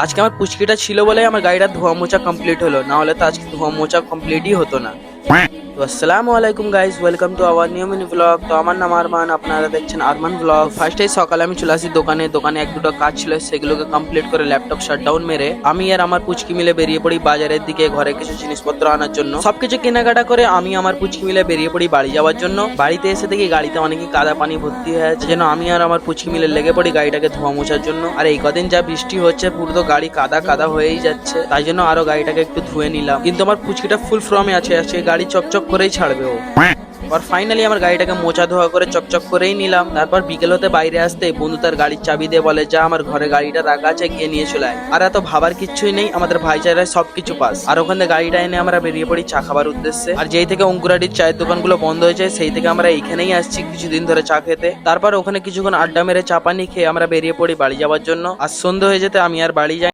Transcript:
আজকে আমার পুচকিটা ছিল বলে আমার গাড়িটা ধোয়া মোছা কমপ্লিট হলো, না হলে তো আজকে ধোয়া মোছা কমপ্লিটই হতো না। তো আসসালামু আলাইকুম guys, welcome to our new mini blog. তো আমার নাম আরমান, আপনারা দেখছেন আরমান ব্লগ। ফার্স্টে সকালে আমি চলে আসি দোকানে এক দুটো কাজ ছিল, সেগুলোকে কমপ্লিট করে ল্যাপটপ শাটডাউন মেরে আমি আর আমার পুচকি মিলে বেরিয়ে পড়ি বাজারের দিকে ঘরে কিছু জিনিসপত্র আনার জন্য। সবকিছু কেনাকাটা করে আমি আমার পুচকি মিলে বেরিয়ে পড়ি বাড়ি যাওয়ার জন্য। বাড়িতে এসে দেখি গাড়িতে অনেকই কাদা পানি ভর্তি হয়ে আছে, যেন আমি আর আমার পুচকি মিলে লেগে পড়ি গাড়িটাকে ধোয়া মোছার জন্য। আর এই কদিন যা বৃষ্টি হচ্ছে পুরো তো গাড়ি কাদা কাদা হয়েই যাচ্ছে, তাই জন্য আরো গাড়িটাকে একটু ধুয়ে নিলাম। কিন্তু আমার পুচকিটা ফুল ফর্মে আছে, আজকে গাড়ি চকচক করেই ছাড়বে ও। আর ফাইনালি আমার গাড়িটাকে মোছা ধোয়া করে চকচক করেই নিলাম। তারপর বিকেল হতে বাইরে আসতে বন্ধু তার গাড়ির চাবি দিয়ে বলে, যা আমার ঘরে গাড়িটা রাখা আছে, গিয়ে নিয়ে চলে আয়। আর এত ভাবার কিচ্ছুই নেই, আমাদের ভাইচারায় সবকিছু পাস। আর ওখানে গাড়িটা এনে আমরা বেরিয়ে পড়ি চা খাবার উদ্দেশ্যে। আর যেই থেকে অঙ্কুরাটির চায়ের দোকানগুলো বন্ধ হয়েছে, সেই থেকে আমরা এইখানেই আসছি কিছুদিন ধরে চা খেতে। তারপর ওখানে কিছুক্ষণ আড্ডা মেরে চা পানি খেয়ে আমরা বেরিয়ে পড়ি বাড়ি যাওয়ার জন্য। আর সন্ধ্যা হয়ে যেতে আমি আর বাড়ি যাই।